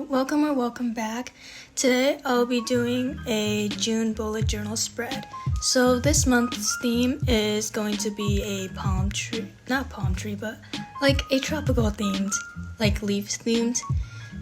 Hello, welcome back. Today I'll be doing a June bullet journal spread. So this month's theme is going to be a not palm tree, but like a tropical themed, like leaf themed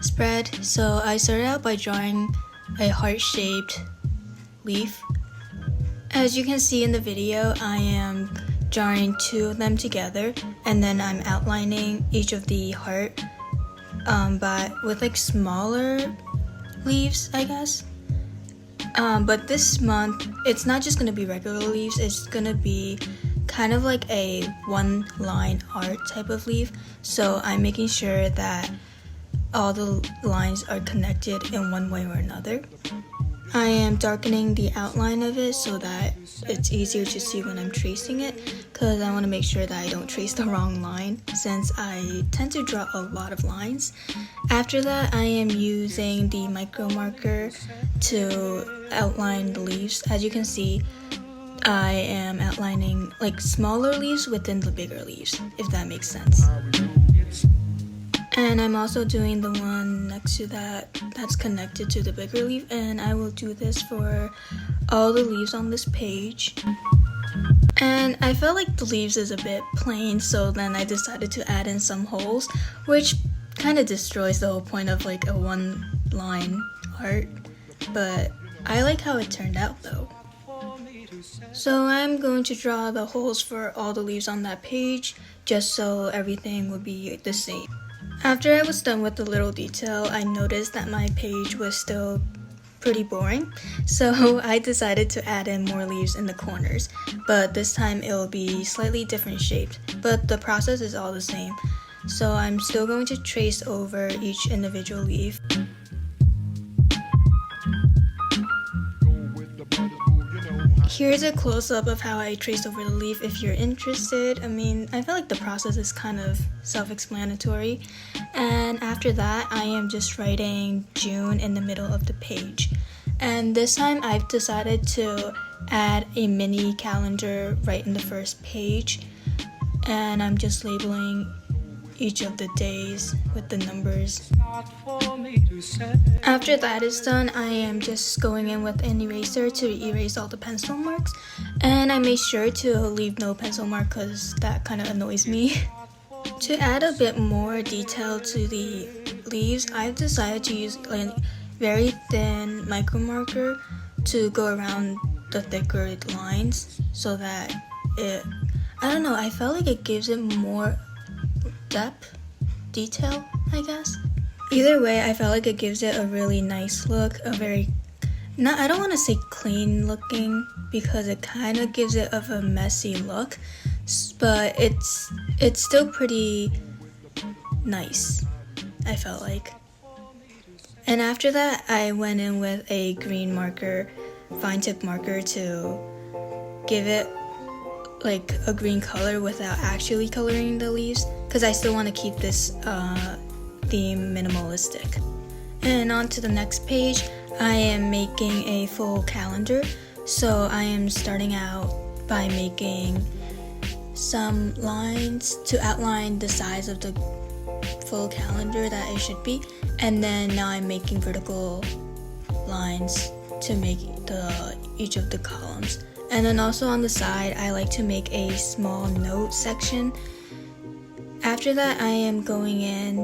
spread. So I started out by drawing a heart-shaped leaf. As you can see in the video, I am drawing two of them together, and then I'm outlining each of the heart but with like smaller leaves, I guess. But this month, it's not just gonna be regular leaves, it's gonna be kind of like a one-line art type of leaf. So I'm making sure that all the lines are connected in one way or another. I am darkening the outline of it so that it's easier to see when I'm tracing it, because I want to make sure that I don't trace the wrong line since I tend to draw a lot of lines. After that, I am using the micro marker to outline the leaves. As you can see, I am outlining like smaller leaves within the bigger leaves, if that makes sense. And I'm also doing the one next to that's connected to the bigger leaf, and I will do this for all the leaves on this page. And I felt like the leaves is a bit plain, so then I decided to add in some holes, which kind of destroys the whole point of like a one-line art. But I like how it turned out though. So I'm going to draw the holes for all the leaves on that page, just so everything would be the same. After I was done with the little detail, I noticed that my page was still pretty boring, so I decided to add in more leaves in the corners, but this time it will be slightly different shaped, but the process is all the same. So I'm still going to trace over each individual leaf. Here's a close-up of how I traced over the leaf if you're interested. I mean, I feel like the process is kind of self-explanatory. And after that, I am just writing June in the middle of the page. And this time I've decided to add a mini calendar right in the first page. And I'm just labeling each of the days with the numbers. After that is done, I am just going in with an eraser to erase all the pencil marks, and I made sure to leave no pencil mark because that kind of annoys me. To add a bit more detail to the leaves, I've decided to use a very thin micro marker to go around the thicker lines so that I felt like it gives it more depth, detail, I guess. Either way, I felt like it gives it a really nice look, I don't want to say clean looking because it kind of gives it of a messy look, but it's still pretty nice, I felt like. And after that, I went in with a green marker, fine tip marker, to give it like a green color without actually coloring the leaves, because I still want to keep this theme minimalistic. And on to the next page, I am making a full calendar. So I am starting out by making some lines to outline the size of the full calendar that it should be, and then now I'm making vertical lines to make each of the columns. And then also on the side, I like to make a small note section. After that, I am going in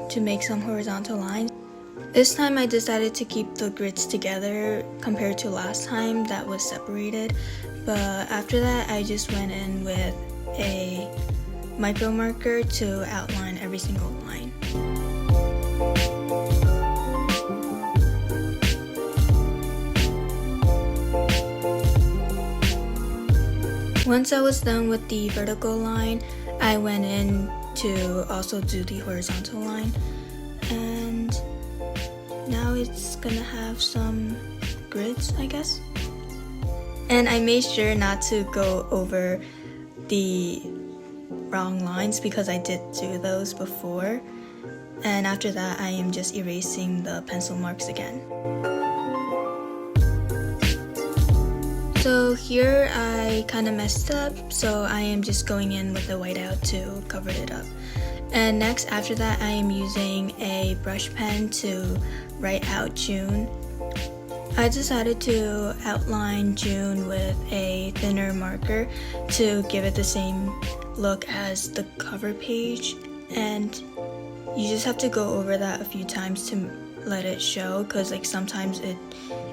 to make some horizontal lines. This time I decided to keep the grids together compared to last time that was separated. But after that, I just went in with a micro marker to outline every single line. Once I was done with the vertical line, I went in to also do the horizontal line, and now it's gonna have some grids, I guess. And I made sure not to go over the wrong lines because I did do those before. And after that, I am just erasing the pencil marks again. So here I kind of messed up, so I am just going in with the whiteout to cover it up. And next, after that, I am using a brush pen to write out June. I decided to outline June with a thinner marker to give it the same look as the cover page, and you just have to go over that a few times to let it show, because like sometimes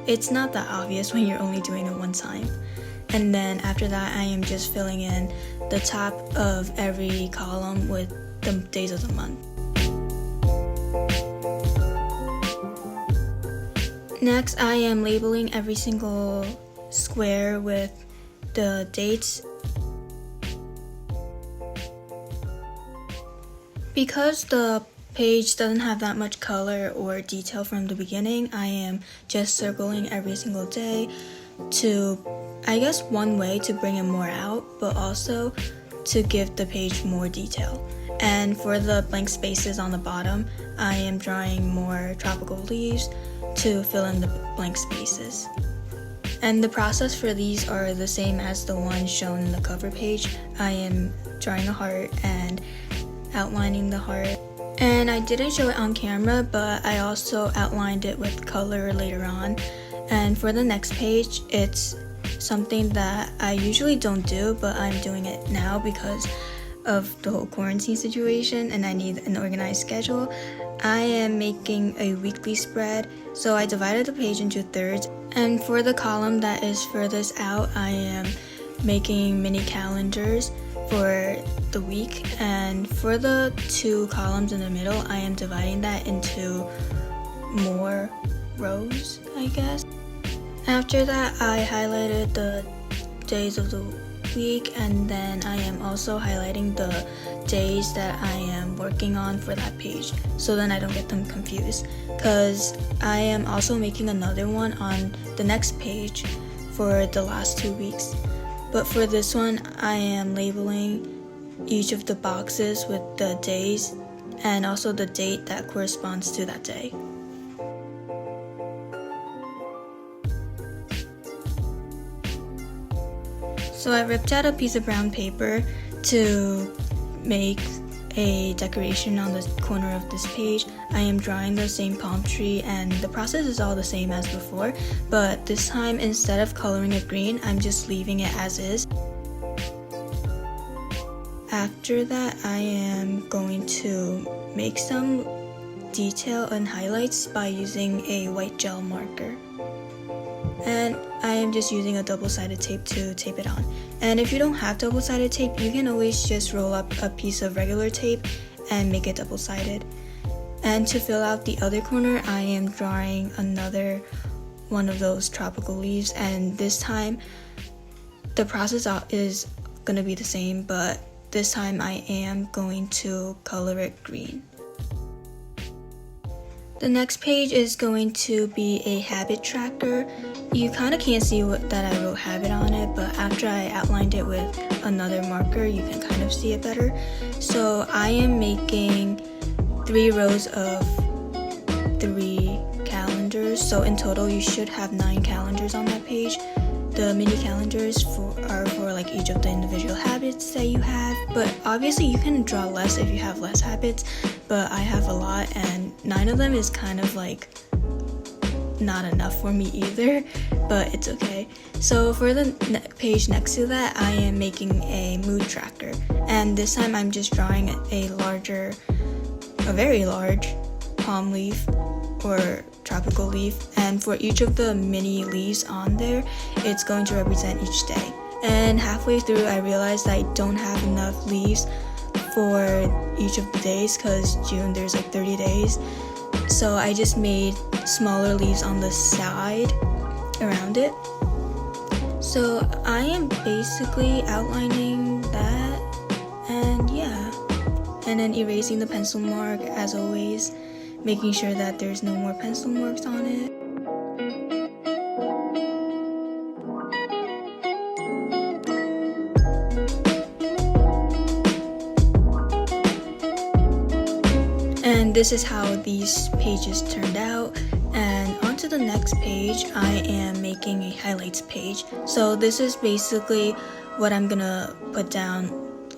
it's not that obvious when you're only doing it one time. And then after that, I am just filling in the top of every column with the days of the month. Next, I am labeling every single square with the dates. Because the page doesn't have that much color or detail from the beginning, I am just circling every single day to, I guess, one way to bring it more out, but also to give the page more detail. And for the blank spaces on the bottom, I am drawing more tropical leaves to fill in the blank spaces. And the process for these are the same as the one shown in the cover page. I am drawing a heart and outlining the heart. And I didn't show it on camera, but I also outlined it with color later on. And for the next page, it's something that I usually don't do, but I'm doing it now because of the whole quarantine situation and I need an organized schedule. I am making a weekly spread, so I divided the page into thirds. And for the column that is furthest out, I am making mini calendars for the week. And for the two columns in the middle, I am dividing that into more rows, I guess. After that, I highlighted the days of the week, and then I am also highlighting the days that I am working on for that page, so then I don't get them confused, because I am also making another one on the next page for the last 2 weeks. But for this one, I am labeling each of the boxes with the days and also the date that corresponds to that day. So I ripped out a piece of brown paper to make a decoration on the corner of this page. I am drawing the same palm tree, and the process is all the same as before, but this time instead of coloring it green, I'm just leaving it as is. After that, I am going to make some detail and highlights by using a white gel marker. And I am just using a double-sided tape to tape it on. And if you don't have double-sided tape, you can always just roll up a piece of regular tape and make it double-sided. And to fill out the other corner, I am drawing another one of those tropical leaves, and this time the process is going to be the same, but this time I am going to color it green. The next page is going to be a habit tracker. You kind of can't see that I wrote habit on it, but after I outlined it with another marker, you can kind of see it better. So I am making 3 rows of 3 calendars. So in total, you should have 9 calendars on that page. The mini calendars are for like each of the individual habits that you have, but obviously you can draw less if you have less habits, but I have a lot and 9 of them is kind of like not enough for me either, but it's okay. So for the page next to that, I am making a mood tracker, and this time I'm just drawing a very large palm leaf or tropical leaf, and for each of the mini leaves on there, it's going to represent each day. And halfway through, I realized I don't have enough leaves for each of the days, because June there's like 30 days, so I just made smaller leaves on the side around it. So I am basically outlining that, and yeah, and then erasing the pencil mark as always, making sure that there's no more pencil marks on it. And this is how these pages turned out. And onto the next page, I am making a highlights page. So this is basically what I'm gonna put down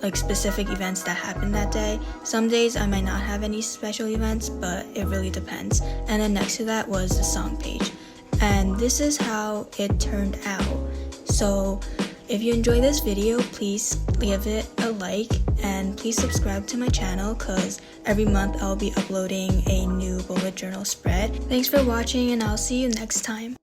like specific events that happened that day. Some days I might not have any special events, but it really depends. And then next to that was the song page. And this is how it turned out. So if you enjoy this video, please give it a like and please subscribe to my channel because every month I'll be uploading a new bullet journal spread. Thanks for watching and I'll see you next time.